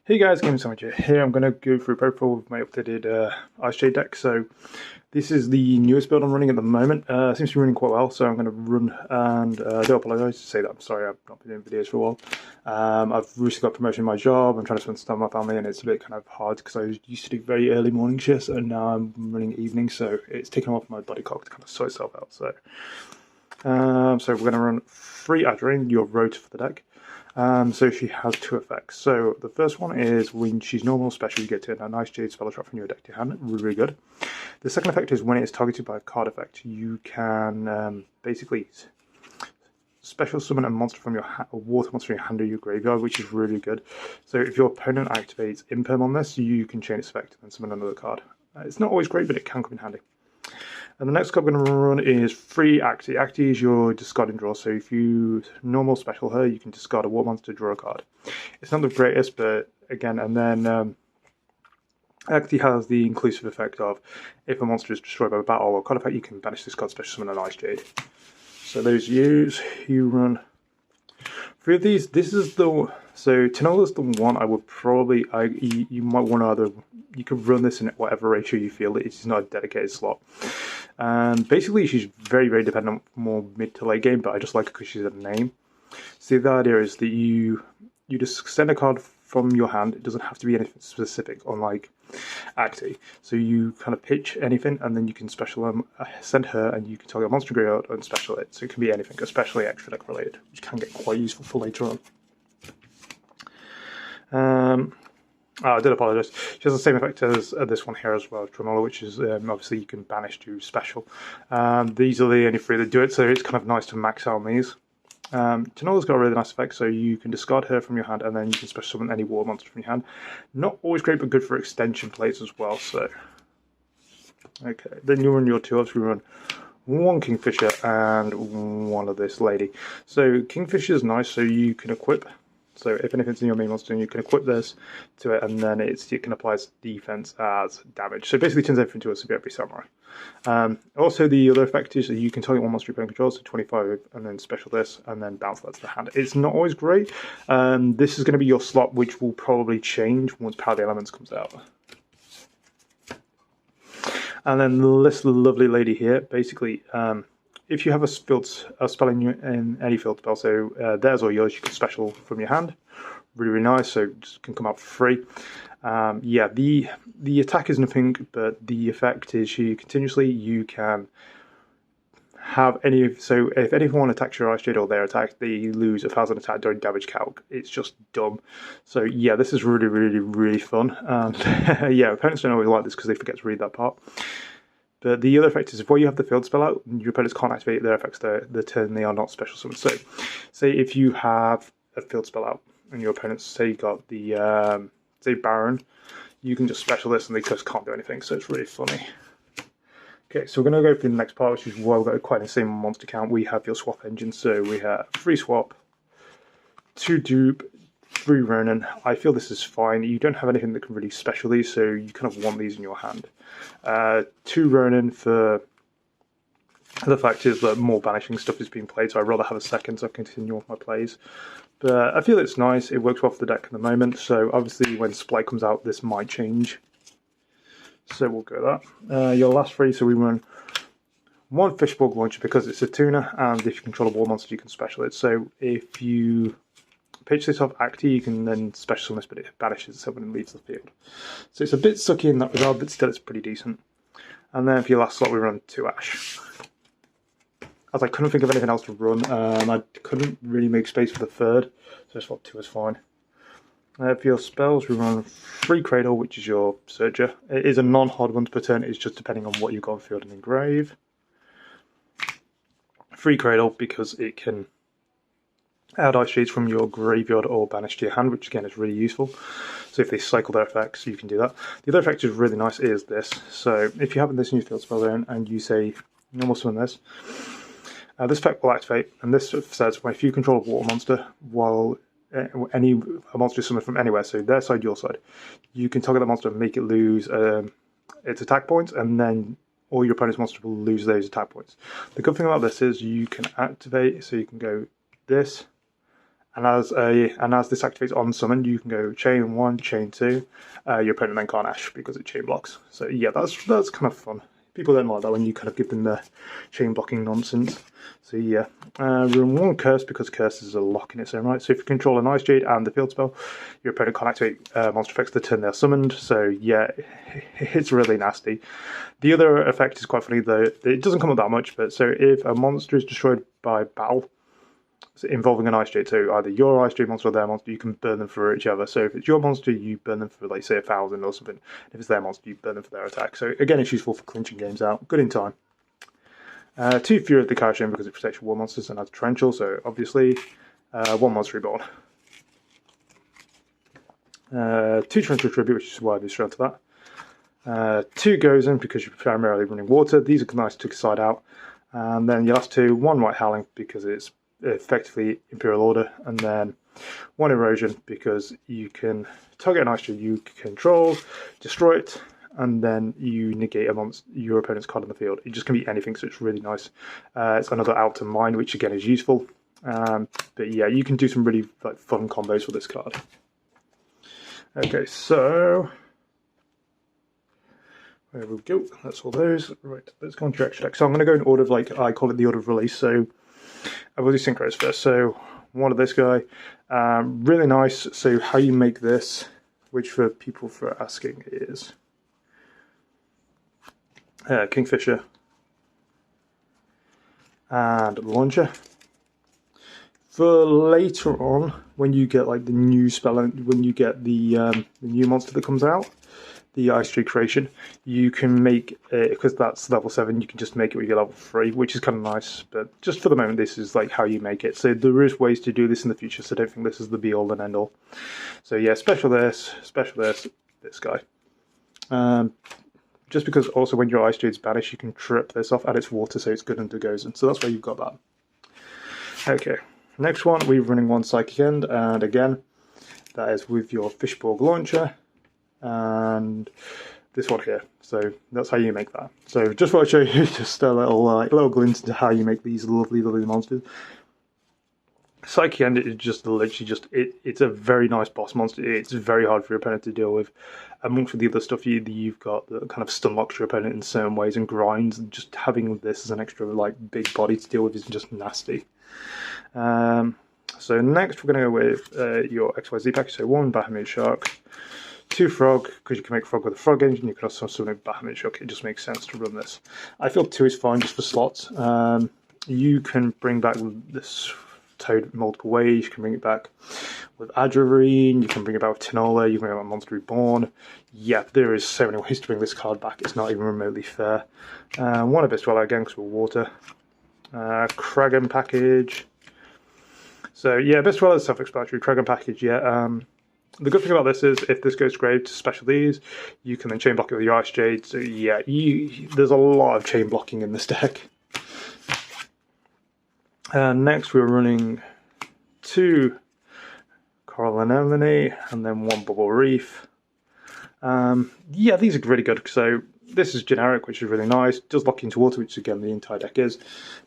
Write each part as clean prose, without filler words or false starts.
Hey guys, Game Sandwich here. I'm going to go through a profile with my updated icejade deck. So this is the newest build I'm running at the moment. Seems to be running quite well, so I'm going to run, and I do apologise to say that I'm sorry I've not been doing videos for a while. I've recently got promotion in my job. I'm trying to spend some time with my family, and it's a bit kind of hard because I used to do very early morning shifts, and now I'm running evenings, so it's taken off my body clock to kind of sort itself out. So we're going to run 3 Adrenaline, your road for the deck. So she has 2 effects. So the first one is when she's normal special, you get to a nice jade spell trap from your deck to your hand. Really, really good. The second effect is when it is targeted by a card effect, you can basically special summon a monster from a water monster from your hand or your graveyard, which is really good. So if your opponent activates Imperm on this, you can chain its effect and summon another card. It's not always great, but it can come in handy. And the next card I'm going to run is free Acti. Acti is your discarding draw, so if you normal special her, you can discard a war monster, draw a card. It's not the greatest, but again, and then Acti has the inclusive effect of if a monster is destroyed by a battle or card effect, you can banish this card, special summon an icejade. So those you run 3 of these. This is the Tinola's the one I would probably you might want to either you could run this in whatever ratio you feel. It's not a dedicated slot. Basically, she's very, very dependent on more mid to late game, but I just like her because she's a name. So the idea is that you just send a card from your hand. It doesn't have to be anything specific, unlike Acti. So you kind of pitch anything, and then you can special send her, and you can target a monster graveyard and special it. So it can be anything, especially extra deck related, which can get quite useful for later on. I did apologise. She has the same effect as this one here as well, Tremolo, which is obviously you can banish to special. These are the only 3 that do it, so it's kind of nice to max out on these. Tinola's got a really nice effect, so you can discard her from your hand, and then you can special summon any war monster from your hand. Not always great, but good for extension plays as well. So, okay, then you run your 2 ups. We run 1 Kingfisher and 1 of this lady. So Kingfisher is nice, so you can equip. So if anything's in your main monster, you can equip this to it, and then it can apply its defense as damage. So it basically turns everything to a Subiabi Samurai. Also, the other effect is that you can target 1 monster your opponent controls, so 25, and then special this, and then bounce that to the hand. It's not always great. This is going to be your slot, which will probably change once Power of the Elements comes out. And then this lovely lady here, basically, if you have a spell in any field spell, so theirs or yours, you can special from your hand. Really, really nice, so it just can come out for free. Yeah, the attack is nothing, but the effect is you can have any. So if anyone attacks your icejade or their attack, they lose 1,000 attack during damage calc. It's just dumb. So yeah, this is really, really, really fun. Yeah, opponents don't always like this because they forget to read that part. But the other effect is if while you have the field spell out, your opponents can't activate their effects the turn they are not special summoned. So, say if you have a field spell out and your opponents say you got the say Baron, you can just special this and they just can't do anything. So it's really funny. Okay, so we're going to go through the next part, which is why we've got quite the same monster count. We have your swap engine, so we have 3 swap, 2 dupe, 3 Ronin. I feel this is fine. You don't have anything that can really special these, so you kind of want these in your hand. 2 Ronin for the fact is that more banishing stuff is being played, so I'd rather have a second so I can continue with my plays. But I feel it's nice. It works well for the deck at the moment, so obviously when Splice comes out, this might change. So we'll go with that. Your last 3, so we run 1 Fishbulk launcher because it's a tuner, and if you control a war monster, you can special it. So if you pitch this off Acti, you can then special summon this, but it banishes itself when it leaves the field. So it's a bit sucky in that regard, but still it's pretty decent. And then for your last slot, we run 2 Ash. As I couldn't think of anything else to run, I couldn't really make space for the 3rd, so slot 2 is fine. For your spells, we run 3 Cradle, which is your Searcher. It is a non-hard one per turn, it's just depending on what you've got on field and engrave. 3 Cradle because it can add icejades from your graveyard or banish to your hand, which again is really useful. So if they cycle their effects, you can do that. The other effect is really nice is this. So if you have this in your field spell zone and you say normal summon this, this effect will activate, and this says if you control a water monster while a monster is summoned from anywhere, so their side, your side, you can target that monster and make it lose its attack points, and then all your opponent's monster will lose those attack points. The good thing about this is you can activate, so you can go this, And as this activates on summon, you can go chain 1, chain 2. Your opponent then can't Ash because it chain blocks. So yeah, that's kind of fun. People don't like that when you kind of give them the chain blocking nonsense. So yeah, room 1 curse, because curse is a lock in its own right. So if you control an icejade and the field spell, your opponent can't activate monster effects the turn they're summoned. So yeah, it's really nasty. The other effect is quite funny though. It doesn't come up that much, but so if a monster is destroyed by battle, involving an icejade, so either your icejade monster or their monster, you can burn them for each other. So if it's your monster, you burn them for, like, say, 1,000 or something. If it's their monster, you burn them for their attack. So again, it's useful for clinching games out. Good in time. 2 Fury of the Chaos because it protects your war monsters and has torrential. So obviously, 1 monster reborn. 2 torrential tribute, which is why I've straight to that. 2 goes in because you're primarily running water. These are nice to side out. And then your last 2, 1 White Howling because it's effectively Imperial Order, and then 1 erosion because you can target an ice you control, destroy it, and then you negate your opponent's card on the field. It just can be anything, so it's really nice. It's another outer mine, which again is useful. But yeah, you can do some really fun combos with this card. Okay, so there we go. That's all those. Right, let's go on to your extra deck. So I'm going to go in order of, I call it the order of release. So I will do synchros first. So 1 of this guy, really nice. So how you make this, which for people for asking is Kingfisher and Launcher. For later on, when you get the new spell, when you get the new monster that comes out, the Ice Tree Creation, you can make it, because that's level 7, you can just make it with your level 3, which is kind of nice, but just for the moment this is how you make it. So there is ways to do this in the future, so I don't think this is the be all and end all. So yeah, special this guy. Just because also when your Ice Jade's banished, you can trip this off, and it's water, so it's good under Gozen, so that's why you've got that. Okay, next one, we're running 1 Psychic End, and again, that is with your Fishborg Launcher, and this one here. So that's how you make that. So just want to show you just a little glimpse into how you make these lovely monsters. Psyche End is just literally it's a very nice boss monster. It's very hard for your opponent to deal with. Amongst the other stuff you've got that kind of stun locks your opponent in certain ways and grinds, and just having this as an extra big body to deal with is just nasty. So next we're going to go with your XYZ package. So 1 Bahamut Shark, 2 Frog, because you can make Frog with a Frog engine. You can also summon a Bahamut Shark. It just makes sense to run this. I feel 2 is fine just for slots. You can bring back this Toad multiple ways. You can bring it back with Adrenaline. You can bring it back with Tinola. You can bring it back with Monster Reborn. Yeah, there is so many ways to bring this card back. It's not even remotely fair. 1 Abyss Dweller again because we're water. Kragan package. So yeah, Abyss Dweller is self-explanatory. Kragan package, yeah. The good thing about this is if this goes grave to special these, you can then chain block it with your Ice Jade. So yeah, there's a lot of chain blocking in this deck. Next we're running 2 Coral Anemone and then 1 Bubble Reef. Yeah, these are really good. So this is generic, which is really nice. Does lock into water, which again the entire deck is.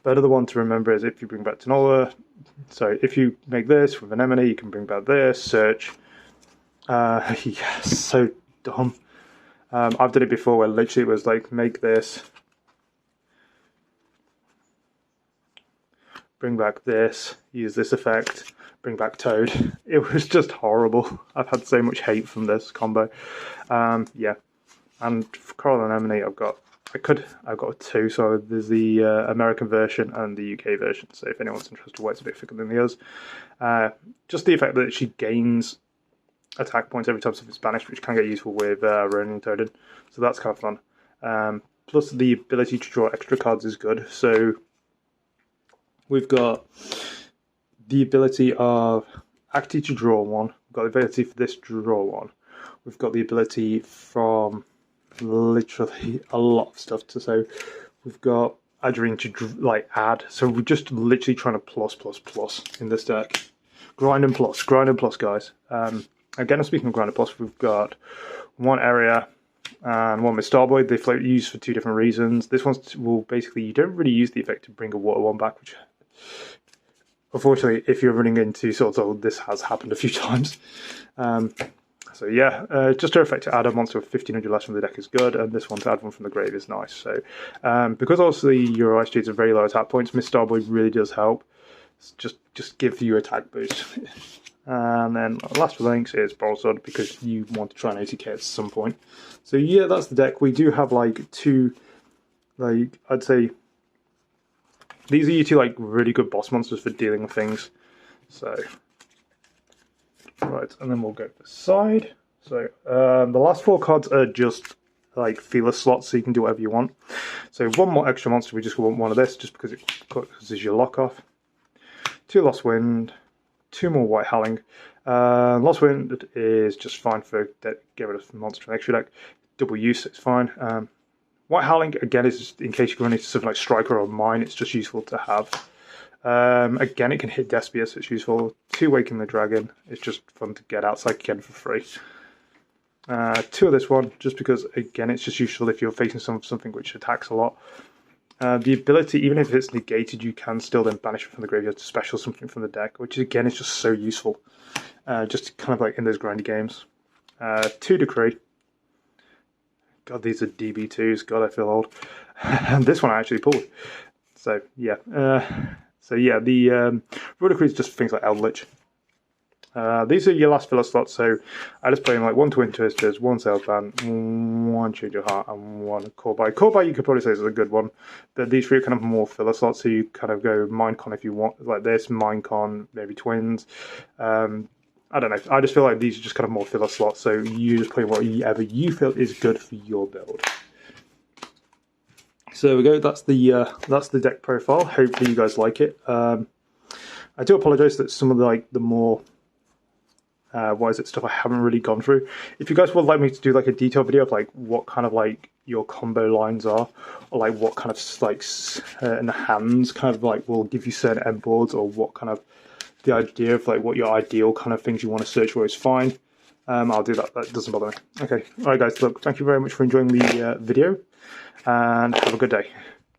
But another one to remember is if you bring back Tinola. So if you make this with Anemone, you can bring back this, search. Yeah, so dumb. I've done it before where literally it was make this, bring back this, use this effect, bring back Toad. It was just horrible. I've had so much hate from this combo. Yeah, and for Coral Anemone I've got 2, so there's the American version and the UK version, so if anyone's interested why it's a bit thicker than the others. Just the effect that she gains attack points every time something's banished, which can get useful with Ronin and Toadin, so that's kind of fun. Plus the ability to draw extra cards is good, so we've got the ability of Acti to draw 1, we've got the ability for this to draw 1, we've got the ability from literally a lot of stuff to say. We've got Adrenaline to add, so we're just literally trying to plus in this deck. Grind and plus guys. Again, I'm speaking of grind and plus, we've got 1 area and 1 with Starboy. They float used for 2 different reasons. This one will basically, you don't really use the effect to bring a water one back, which unfortunately, if you're running into swords, this has happened a few times. So yeah, just to effect to add a monster with 1500 less from the deck is good, and this one to add one from the grave is nice. So because obviously your icejades are very low attack points, Miss Starboy really does help. Just give you attack boost. And then last for links is Broadsword, because you want to try and ATK at some point. So yeah, that's the deck. We do have like two, like I'd say, these are your two like really good boss monsters for dealing with things. So right, and then we'll go to the side. So the last 4 cards are just like feeler slots, so you can do whatever you want. So one more extra monster, we just want one of this, just because it causes your lock off. 2 Lost Wind, 2 more White Howling. Lost Wind is just fine for get rid of monster from extra deck. Double use, it's fine. White Howling, again, is just in case you run into something like Striker or Mine, it's just useful to have. Again, it can hit Despia, so it's useful. 2 Waking the Dragon, it's just fun to get outside again for free. 2 of this one, just because, again, it's just useful if you're facing something which attacks a lot. The ability, even if it's negated, you can still then banish it from the graveyard to special something from the deck, which again is just so useful. Just kind of like in those grindy games. 2 Decree. God, these are DB2s. God, I feel old. And this one I actually pulled. So yeah. The Raw Decree is just things like Eldritch. These are your last filler slots, so I just play them like 1 Twin Twisters, 1 Salesman, 1 Change of Heart, and 1 Core Buy. Core Buy you could probably say is a good one, but these 3 are kind of more filler slots, so you kind of go Minecon if you want, like this, Minecon, maybe Twins. I don't know, I just feel like these are just kind of more filler slots, so you just play whatever you feel is good for your build. So there we go, that's the deck profile. Hopefully you guys like it. I do apologise that some of the more stuff I haven't really gone through. If you guys would like me to do like a detailed video of like what kind of like your combo lines are, or like what kind of like in the hands kind of like will give you certain end boards, or what kind of the idea of like what your ideal kind of things you want to search for is fine. I'll do that. That doesn't bother me. Okay, alright guys, look, thank you very much for enjoying the video, and have a good day.